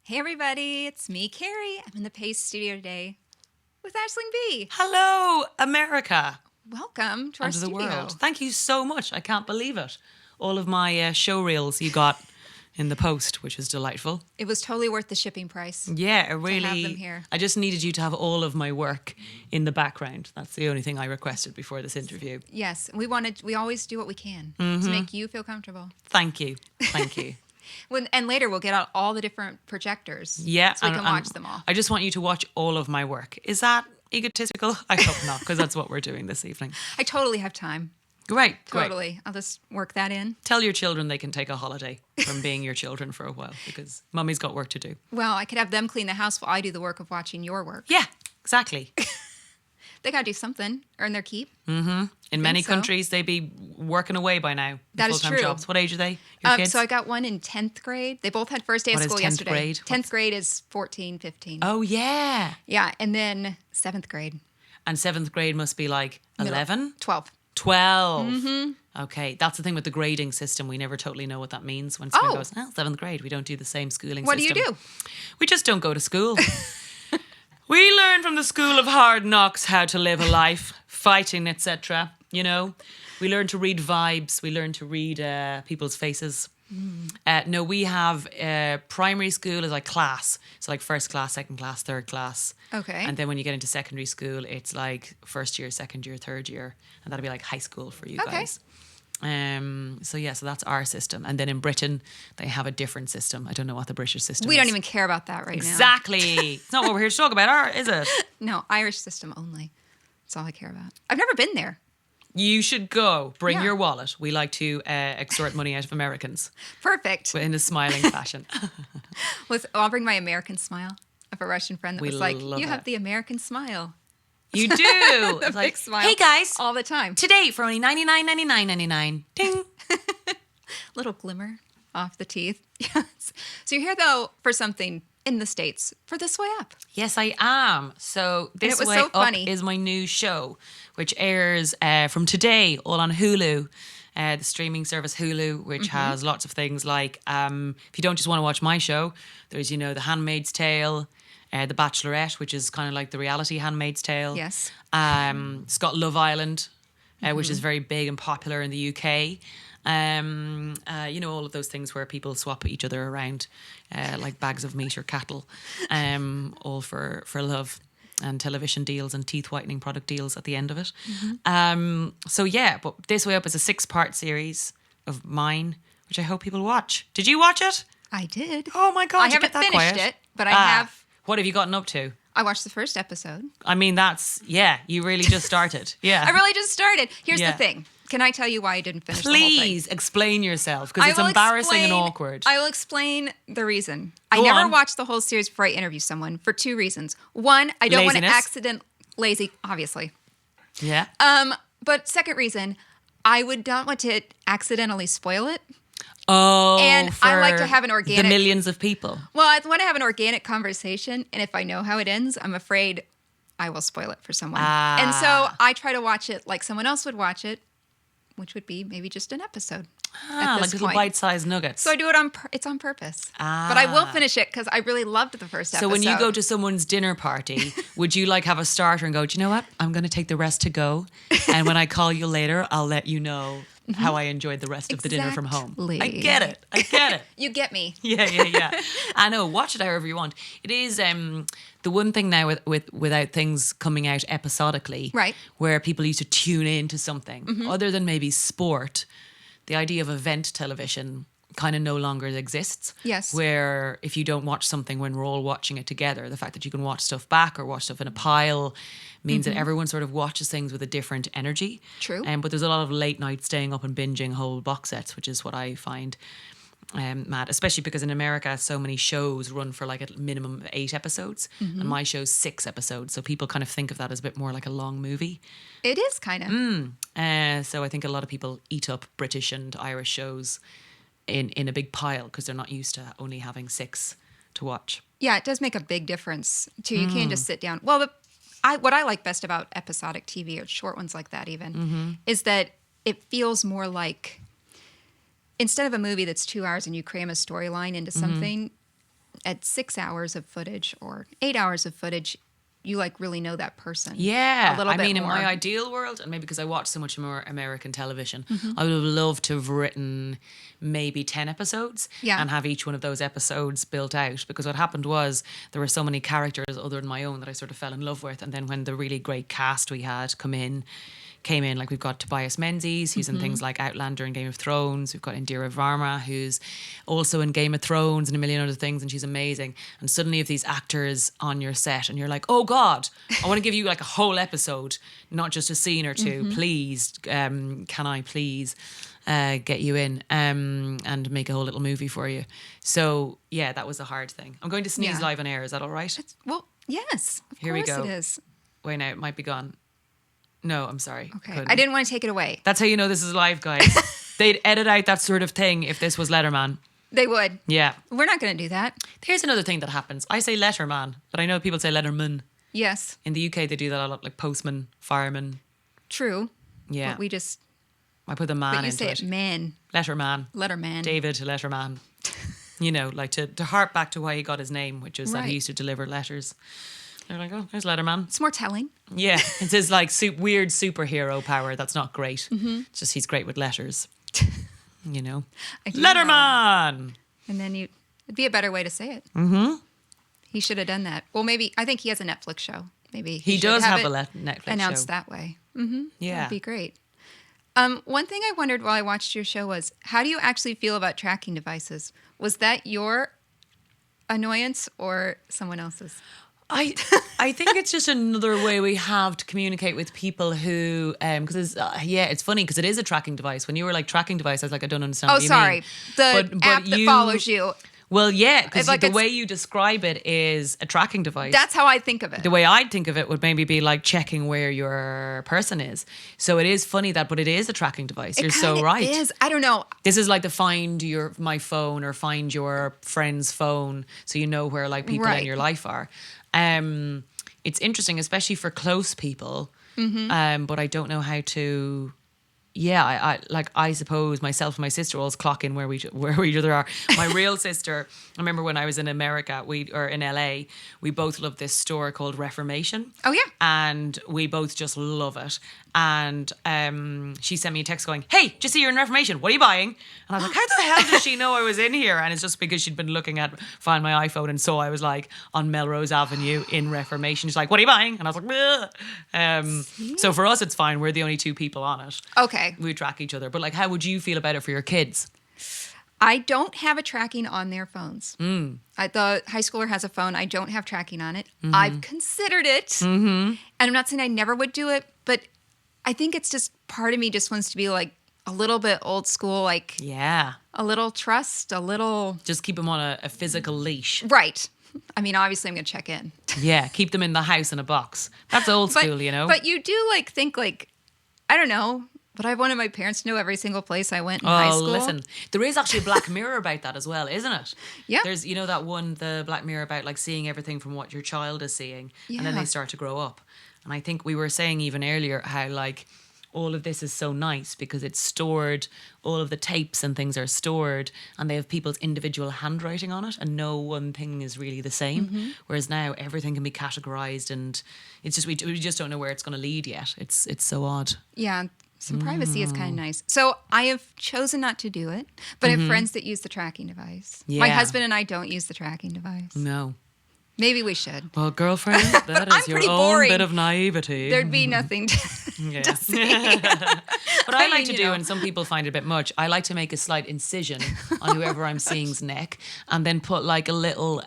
Hey everybody, it's me, Keri. I'm in the Paste Studio today with Aisling B. Hello, America. Welcome to our And the studio. world. Thank you so much. I can't believe it. All of my show reels you got in the post, which was delightful. It was totally worth the shipping price. Yeah, it really. To have them here. I just needed you to have all of my work in the background. That's the only thing I requested before this interview. Yes, we always do what we can to make you feel comfortable. Thank you. Thank you. And later we'll get out all the different projectors. Yeah, so we can watch them all. I just want you to watch all of my work. Is that egotistical? I hope not, because that's what we're doing this evening. I totally have time. Great. Totally. I'll just work that in. Tell your children they can take a holiday from being your children for a while, because mummy's got work to do. Well, I could have them clean the house while I do the work of watching your work. Yeah, exactly. They got to do something, earn their keep. Mm-hmm. In many countries, they'd be working away by now. That is true. Jobs. What age are they? Your kids? So I got one in 10th grade. They both had first day of school yesterday. Grade? 10th grade is 14, 15. Oh, yeah. Yeah, and then 7th grade. And 7th grade must be like 11? 12. 12. Mm-hmm. Okay, that's the thing with the grading system. We never totally know what that means when someone goes, 7th grade. We don't do the same schooling What system. do you do? We just don't go to school. We learn from the school of hard knocks how to live a life, fighting, etc. You know, we learn to read vibes. We learn to read people's faces. No, we have primary school is like class. So like first class, second class, third class. Okay. And then when you get into secondary school, it's like first year, second year, third year. And that'll be like high school for you guys. So that's our system. And then in Britain, they have a different system. I don't know what the British system is. We don't even care about that right now. Exactly. It's not what we're here to talk about, is it? No, Irish system only. That's all I care about. I've never been there. You should go. Bring your wallet. We like to extort money out of Americans. Perfect. In a smiling fashion. I'll bring my American smile. I have a Russian friend that was like, you have the American smile. You do. The it's like, big smile. Hey guys. All the time. Today for only $99.99. Ding. Little glimmer off the teeth. Yes. So you're here though for something in the States for This Way Up. Yes, I am. So This Way Up is my new show, which airs from today all on Hulu, the streaming service Hulu, which has lots of things like, if you don't just want to watch my show, there's, The Handmaid's Tale, The Bachelorette, which is kind of like the reality Handmaid's Tale. Yes. It's got Love Island, which is very big and popular in the UK. All of those things where people swap each other around like bags of meat or cattle, all for love, and television deals and teeth whitening product deals at the end of it. But This Way Up is a 6-part series of mine, which I hope people watch. Did you watch it? I did. Oh my God, I haven't finished it, but I have. What have you gotten up to? I watched the first episode. I mean, you really just started. Yeah. I really just started. Here's the thing. Can I tell you why I didn't finish the whole thing? Please explain yourself, because it's embarrassing and awkward. I will explain the reason. I never watched the whole series before I interview someone for 2 reasons. One, I don't want to lazy, obviously. Yeah. But second reason, I would not want to accidentally spoil it. Oh, and I like to have an organic... The millions of people. Well, I want to have an organic conversation, and if I know how it ends, I'm afraid I will spoil it for someone. And so I try to watch it like someone else would watch it, which would be maybe just an episode. Like little bite-sized nuggets. So I do it it's on purpose. But I will finish it because I really loved the first episode. So when you go to someone's dinner party, would you have a starter and go, do you know what? I'm going to take the rest to go. And when I call you later, I'll let you know how I enjoyed the rest of the dinner from home. I get it. You get me. Yeah. I know. Watch it however you want. It is the one thing now without things coming out episodically, right? Where people used to tune into something other than maybe sport. The idea of event television kind of no longer exists. Yes. Where if you don't watch something when we're all watching it together, the fact that you can watch stuff back or watch stuff in a pile means that everyone sort of watches things with a different energy. True. But there's a lot of late night staying up and binging whole box sets, which is what I find mad, especially because in America so many shows run for like a minimum of 8 episodes and my show's 6 episodes, so people kind of think of that as a bit more like a long movie. It is kind of. So I think a lot of people eat up British and Irish shows in a big pile because they're not used to only having 6 to watch. Yeah, it does make a big difference too. You can't just sit down. Well, what I like best about episodic TV or short ones like that even is that it feels more like, instead of a movie that's 2 hours and you cram a storyline into something, at 6 hours of footage or 8 hours of footage, you like really know that person. Yeah. A little I bit mean, more. in my ideal world, and maybe because I watch so much more American television, Mm-hmm. I would have loved to have written maybe 10 episodes Yeah. and have each one of those episodes built out. Because what happened was there were so many characters other than my own that I sort of fell in love with. And then when the really great cast we had came in, like we've got Tobias Menzies, who's in things like Outlander and Game of Thrones. We've got Indira Varma, who's also in Game of Thrones and a million other things, and she's amazing. And suddenly you have these actors on your set and you're like, oh God, I want to give you like a whole episode, not just a scene or two. Please, can I please get you in and make a whole little movie for you? So yeah, that was a hard thing. I'm going to sneeze live on air. Is that all right? Well, yes, of Here we course go. it is. Wait, now it might be gone. No, I'm sorry. Okay, Couldn't. I didn't want to take it away. That's how you know this is live, guys. They'd edit out that sort of thing if this was Letterman. They would. Yeah. We're not going to do that. Here's another thing that happens. I say Letterman, but I know people say Letterman. Yes, In the UK, they do that a lot, like postman, fireman. true. Yeah. But we just, I put the man but you into say it. it man, Letterman. Letterman. David Letterman. You know, like to harp back to why he got his name, which is that Right. he used to deliver letters. They're like, oh, there's Letterman. It's more telling. Yeah, it's his like weird superhero power. That's not great. It's just he's great with letters. You know, I do know. Letterman. And then it'd be a better way to say it. Mm-hmm. He should have done that. Well, maybe, I think he has a Netflix show. Maybe He should does have it a Netflix announced show. that way. Mm-hmm. Yeah. That'd be great. One thing I wondered while I watched your show was, how do you actually feel about tracking devices? Was that your annoyance or someone else's? I think it's just another way we have to communicate with people who because it's funny because it is a tracking device. When you were like tracking device, I was like, I don't understand. Oh, what you sorry. mean. The app that follows you. Well, yeah, because Like the it's- way you describe it is a tracking device. That's how I think of it. The way I'd think of it would maybe be like checking where your person is. So it is funny but it is a tracking device. You're so right. It is. I don't know. This is like the find my phone or find your friend's phone, so you know where like people in Right. your life are. It's interesting, especially for close people. But I don't know how to. Yeah, I suppose myself and my sister always clock in where we each other are. My real sister, I remember when I was in America, or in LA, we both loved this store called Reformation. Oh, yeah. And we both just love it. And she sent me a text going, "Hey, just see you're in Reformation. What are you buying?" And I was like, "How the hell does she know I was in here?" And it's just because she'd been looking at Find My iPhone and saw I was like on Melrose Avenue in Reformation. She's like, "What are you buying?" And I was like, "Ugh." So for us, it's fine. We're the only two people on it. Okay. We track each other. But like, how would you feel about it for your kids? I don't have a tracking on their phones. The high schooler has a phone. I don't have tracking on it. I've considered it. And I'm not saying I never would do it, but I think it's just part of me just wants to be like a little bit old school, like Yeah. a little trust, a little... Just keep them on a physical leash. Right. I mean, obviously I'm going to check in. Yeah. Keep them in the house in a box. That's old school, you know? But you do like think like, I don't know, but I wanted my parents to know every single place I went in high school. Listen, there is actually a Black Mirror about that as well, isn't it? Yeah. There's, you know, that one, the Black Mirror about like seeing everything from what your child is seeing, and then Yeah. they start to grow up. And I think we were saying even earlier how like all of this is so nice because it's stored, all of the tapes and things are stored, and they have people's individual handwriting on it, and no one thing is really the same. Whereas now everything can be categorized, and it's just we just don't know where it's going to lead yet. It's so odd. Yeah, some privacy is kind of nice. So I have chosen not to do it, but I have friends that use the tracking device. My Yeah. husband and I don't use the tracking device. No. Maybe we should. Well, girlfriend, that I'm is your pretty own boring. bit of naivety. There'd be nothing to, Yeah. to see. What I like mean, to you do, know. and some people find it a bit much, I like to make a slight incision on whoever I'm seeing's neck, and then put like a little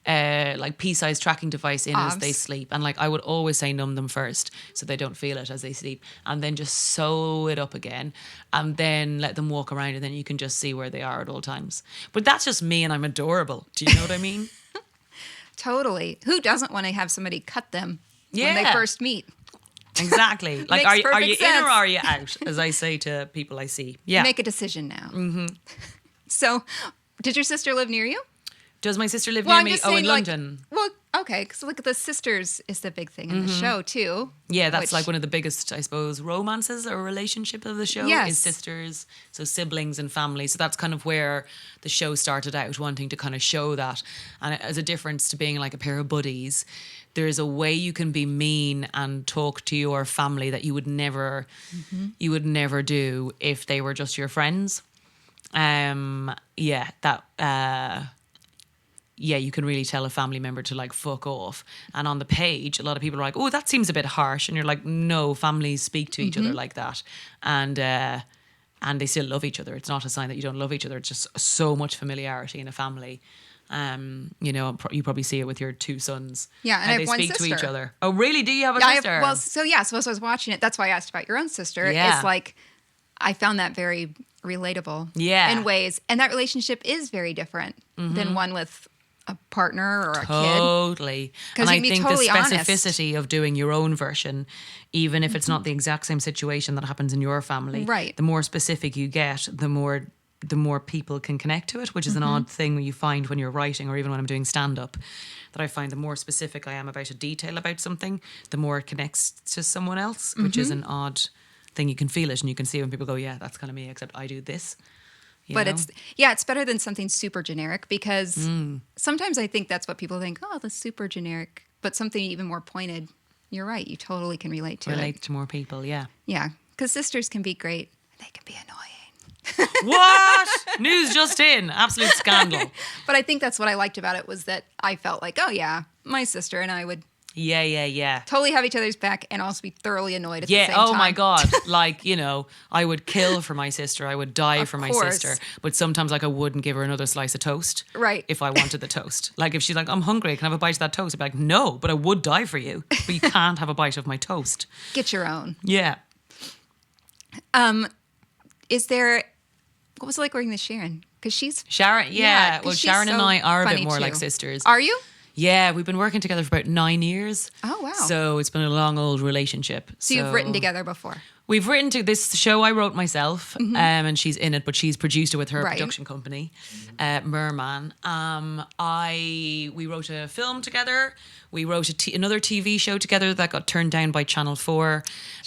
like pea-sized tracking device in as Obs. they sleep. And like I would always say numb them first so they don't feel it as they sleep, and then just sew it up again, and then let them walk around, and then you can just see where they are at all times. But that's just me, and I'm adorable. Do you know what I mean? Totally. Who doesn't want to have somebody cut them when they Yeah. first meet? Exactly. Like, Makes are you perfect in sense. or are you out? As I say to people I see. Yeah. Make a decision now. Mm-hmm. So, did your sister live near you? Does my sister live Well, near I'm me? just Oh, saying, in like, London. well, Okay, because look, the sisters is the big thing in the show too. Yeah, that's like one of the biggest, I suppose, romances or relationship of the show is sisters, so siblings and family. So that's kind of where the show started out, wanting to kind of show that. And as a difference to being like a pair of buddies, there's a way you can be mean and talk to your family that you would never do if they were just your friends. You can really tell a family member to like fuck off. And on the page, a lot of people are like, oh, that seems a bit harsh. And you're like, no, families speak to each other like that. And they still love each other. It's not a sign that you don't love each other. It's just so much familiarity in a family. You probably see it with your two sons. Yeah, and I have one speak sister. to each other. Oh, really? Do you have a sister? So as I was watching it, that's why I asked about your own sister. Yeah. It's like, I found that very relatable Yeah. in ways. And that relationship is very different than one with a partner or a kid. Totally. And I think totally the specificity of doing your own version, even if it's not the exact same situation that happens in your family, right, the more specific you get, the more people can connect to it, which is an odd thing you find when you're writing or even when I'm doing stand-up, that I find the more specific I am about a detail about something, the more it connects to someone else, which is an odd thing. You can feel it and you can see when people go, yeah, that's kind of me, except I do this. But it's better than something super generic, because sometimes I think that's what people think, oh, that's super generic, but something even more pointed. You're right. You totally can relate to it. Relate to more people, yeah. Yeah, because sisters can be great. They can be annoying. What? News just in. Absolute scandal. But I think that's what I liked about it, was that I felt like, oh yeah, my sister and I would totally have each other's back and also be thoroughly annoyed at the same time. Oh my God. Like, I would kill for my sister. I would die for my sister. But sometimes like I wouldn't give her another slice of toast. Right. If I wanted the toast. Like if she's like, I'm hungry, can I have a bite of that toast? I'd be like, no, but I would die for you. But you can't have a bite of my toast. Get your own. Yeah. What was it like working with Sharon? Because she's... Sharon, yeah. Well, Sharon and I are a bit more too. like sisters. Are you? Yeah, we've been working together for about 9 years. Oh, wow. So it's been a long old relationship. So you've written together before? We've written to this show I wrote myself, and she's in it, but she's produced it with her production company, Merman. We wrote a film together. We wrote another TV show together that got turned down by Channel 4.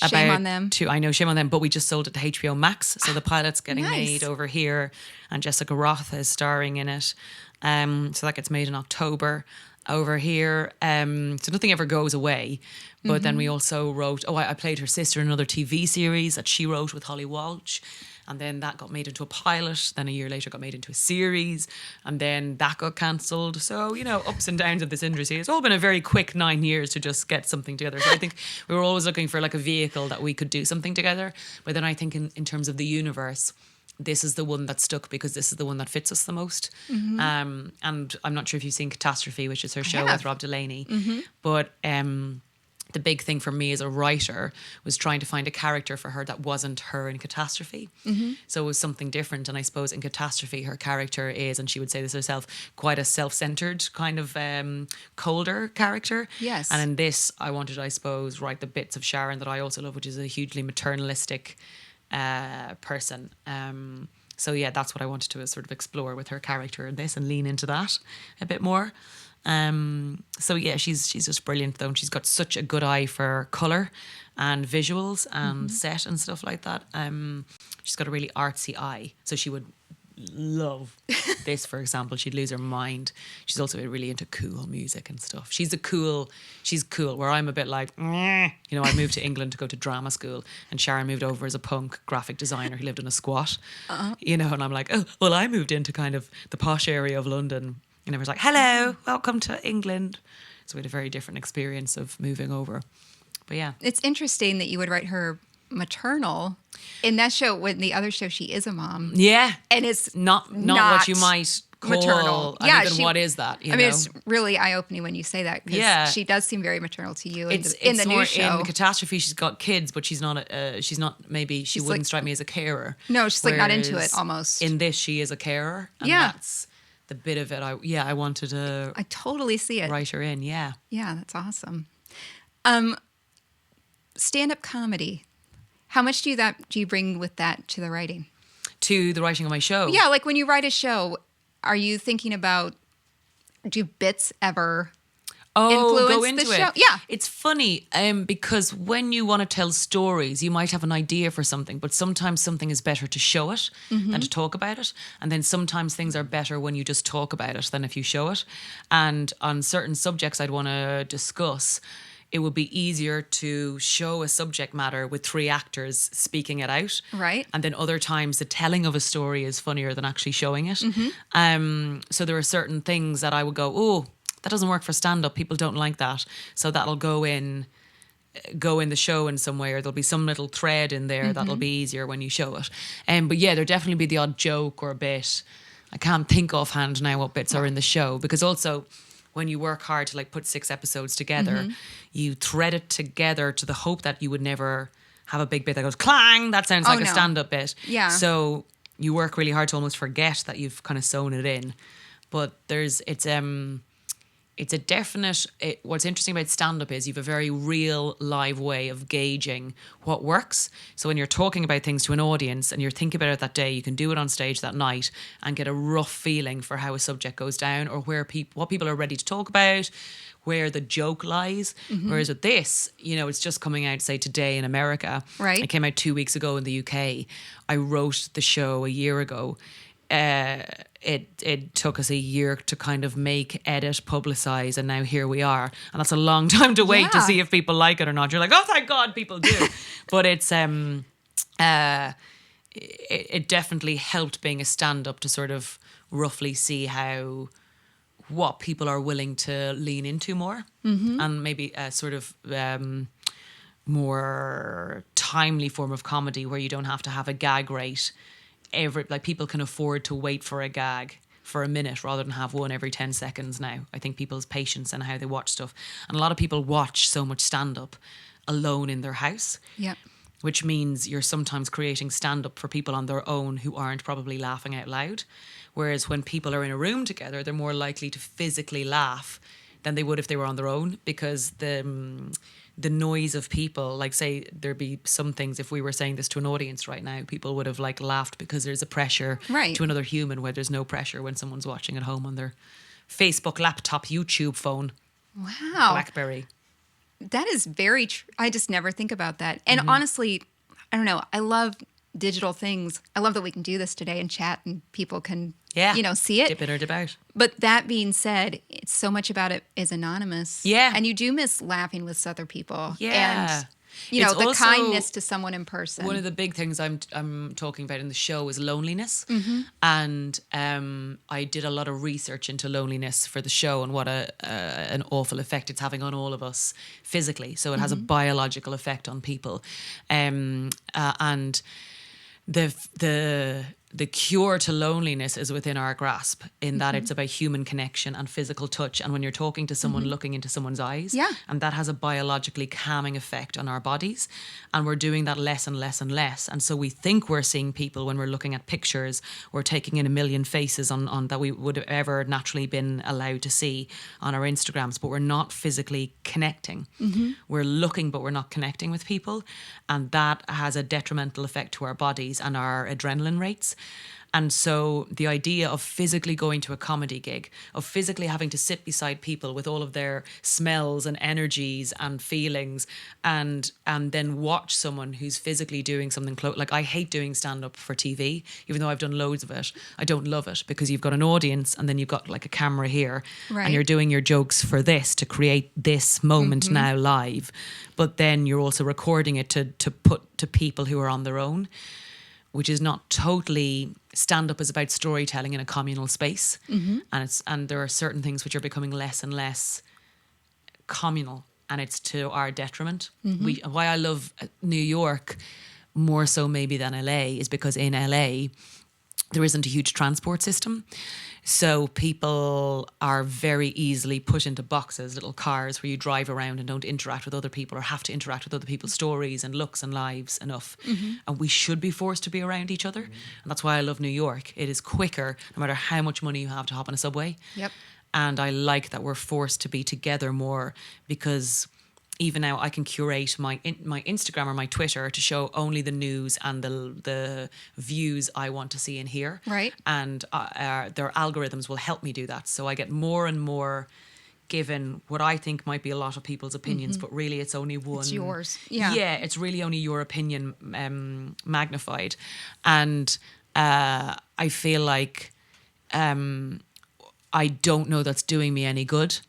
Shame on them. I know, shame on them, but we just sold it to HBO Max, so the pilot's getting made over here, and Jessica Roth is starring in it. So that gets made in October over here. So nothing ever goes away. But then we also wrote, I played her sister in another TV series that she wrote with Holly Walsh. And then that got made into a pilot. Then a year later got made into a series. And then that got cancelled. So, ups and downs of this industry. It's all been a very quick 9 years to just get something together. So I think we were always looking for like a vehicle that we could do something together. But then I think in terms of the universe, this is the one that stuck because this is the one that fits us the most. And I'm not sure if you've seen Catastrophe, which is her show with Rob Delaney. But the big thing for me as a writer was trying to find a character for her that wasn't her in Catastrophe. So it was something different. And I suppose in Catastrophe, her character is, and she would say this herself, quite a self-centered kind of colder character. Yes. And in this, I wanted, I suppose, write the bits of Sharon that I also love, which is a hugely maternalistic person. So yeah, that's what I wanted to sort of explore with her character in this and lean into that a bit more. So yeah, she's just brilliant though, and she's got such a good eye for colour and visuals and set and stuff like that. She's got a really artsy eye, so she would love this, for example. She'd lose her mind. She's also really into cool music and stuff. She's cool, where I'm a bit like, I moved to England to go to drama school, and Sharon moved over as a punk graphic designer who lived in a squat, and I'm like, oh, well, I moved into kind of the posh area of London, and I was like, hello, welcome to England. So we had a very different experience of moving over. But yeah. It's interesting that you would write her maternal in that show. When the other show, she is a mom. Yeah. And it's not what you might call maternal. what is that? It's really eye-opening when you say that, because she does seem very maternal to you in the new show. In Catastrophe, she's got kids, but she's not maybe she wouldn't strike me as a carer. No, she's like not into it almost. In this, she is a carer. And that's the bit of it I wanted to... I totally see it. Write her in, yeah. Yeah, that's awesome. Stand-up comedy. How much do you bring with that to the writing? To the writing of my show? Yeah, like when you write a show, are you thinking about, do bits ever influence go into the show. it. Yeah. It's funny because when you want to tell stories, you might have an idea for something, but sometimes something is better to show it than to talk about it. And then sometimes things are better when you just talk about it than if you show it. And on certain subjects I'd want to discuss, it would be easier to show a subject matter with 3 actors speaking it out. Right. And then other times the telling of a story is funnier than actually showing it. So there are certain things that I would go, oh, that doesn't work for stand-up. People don't like that. So that'll go in the show in some way, or there'll be some little thread in there that'll be easier when you show it. But yeah, there'll definitely be the odd joke or bit. I can't think offhand now what bits are in the show, because also when you work hard to like put 6 episodes together, you thread it together to the hope that you would never have a big bit that goes clang. That sounds like a stand-up bit. Yeah. So you work really hard to almost forget that you've kind of sewn it in. But it's a definite. What's interesting about stand-up is you have a very real, live way of gauging what works. So when you're talking about things to an audience and you're thinking about it that day, you can do it on stage that night and get a rough feeling for how a subject goes down, or what people are ready to talk about, where the joke lies. Whereas with this, it's just coming out, say, today in America. Right. It came out 2 weeks ago in the UK. I wrote the show a year ago. It took us a year to kind of make, edit, publicize, and now here we are. And that's a long time to wait to see if people like it or not. You're like, oh, thank God people do. But it's it definitely helped being a stand-up to sort of roughly see what people are willing to lean into more, and maybe a sort of more timely form of comedy where you don't have to have a gag rate. People can afford to wait for a gag for a minute rather than have one every 10 seconds now. I think people's patience and how they watch stuff. And a lot of people watch so much stand-up alone in their house. Yeah. Which means you're sometimes creating stand-up for people on their own who aren't probably laughing out loud. Whereas when people are in a room together, they're more likely to physically laugh than they would if they were on their own, because the noise of people, like say there'd be some things, if we were saying this to an audience right now, people would have like laughed because there's a pressure to another human where there's no pressure when someone's watching at home on their Facebook, laptop, YouTube phone. Wow. BlackBerry. That is very I just never think about that. And honestly, I don't know. I love digital things. I love that we can do this today and chat and people can, see it. Dip in or dip out. But that being said, it's so much about it is anonymous. Yeah. And you do miss laughing with other people. Yeah. And, the kindness to someone in person. One of the big things I'm talking about in the show is loneliness. And I did a lot of research into loneliness for the show and what an awful effect it's having on all of us physically. So it has a biological effect on people. And the cure to loneliness is within our grasp, in that it's about human connection and physical touch. And when you're talking to someone, looking into someone's eyes, and that has a biologically calming effect on our bodies. And we're doing that less and less and less. And so we think we're seeing people when we're looking at pictures, we're taking in a million faces on that we would have ever naturally been allowed to see on our Instagrams, but we're not physically connecting. We're looking, but we're not connecting with people. And that has a detrimental effect to our bodies and our adrenaline rates. And so the idea of physically going to a comedy gig, of physically having to sit beside people with all of their smells and energies and feelings, and then watch someone who's physically doing something close. Like, I hate doing stand-up for TV, even though I've done loads of it. I don't love it because you've got an audience and then you've got like a camera here, and you're doing your jokes for this to create this moment now live. But then you're also recording it to put to people who are on their own, which is not totally. Stand-up is about storytelling in a communal space, and there are certain things which are becoming less and less communal, and it's to our detriment. Why I love New York more so maybe than LA is because in LA there isn't a huge transport system. So people are very easily put into boxes, little cars where you drive around and don't interact with other people or have to interact with other people's stories and looks and lives enough. And we should be forced to be around each other. And that's why I love New York. It is quicker, no matter how much money you have to hop on a subway. Yep. And I like that we're forced to be together more, because even now I can curate my Instagram or my Twitter to show only the news and the views I want to see and hear. Right. And their algorithms will help me do that. So I get more and more given what I think might be a lot of people's opinions, but really it's only one. It's yours. Yeah. Yeah, it's really only your opinion magnified. And I feel like I don't know that's doing me any good.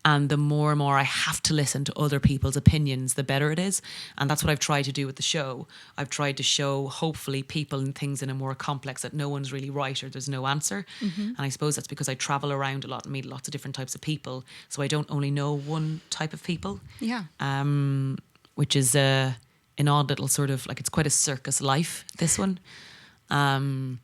And the more and more I have to listen to other people's opinions, the better it is. And that's what I've tried to do with the show. I've tried to show, hopefully, people and things in a more complex, that no one's really right or there's no answer. And I suppose that's because I travel around a lot and meet lots of different types of people. So I don't only know one type of people. Yeah. Which is an odd little sort of, like, it's quite a circus life, this one. And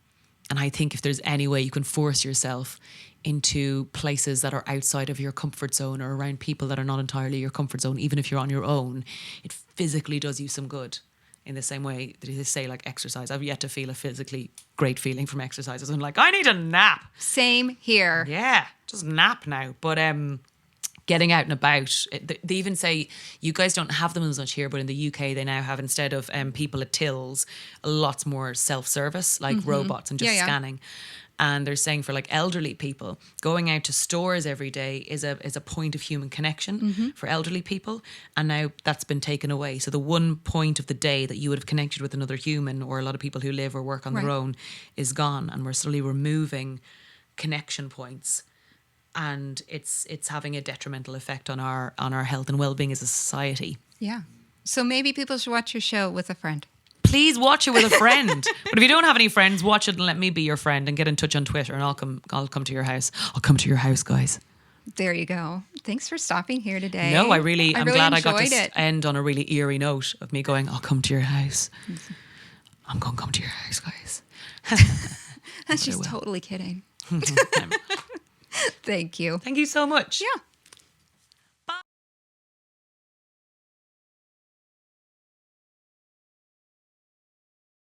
I think if there's any way you can force yourself into places that are outside of your comfort zone or around people that are not entirely your comfort zone, even if you're on your own, it physically does you some good. In the same way that they say, like, exercise. I've yet to feel a physically great feeling from exercises. I'm like, I need a nap. Same here. Yeah, just nap now. But getting out and about, they even say, you guys don't have them as much here, but in the UK they now have, instead of people at tills, lots more self-service, like robots and just scanning. And they're saying for, like, elderly people, going out to stores every day is a point of human connection for elderly people. And now that's been taken away. So the one point of the day that you would have connected with another human, or a lot of people who live or work on their own, is gone. And we're slowly removing connection points. And it's having a detrimental effect on our health and well-being as a society. Yeah. So maybe people should watch your show with a friend. Please watch it with a friend. But if you don't have any friends, watch it and let me be your friend, and get in touch on Twitter, and I'll come to your house. I'll come to your house, guys. There you go. Thanks for stopping here today. No, I'm really glad I got to it. end on a really eerie note of me going, I'll come to your house. I'm going to come to your house, guys. She's totally kidding. Thank you. Thank you so much. Yeah.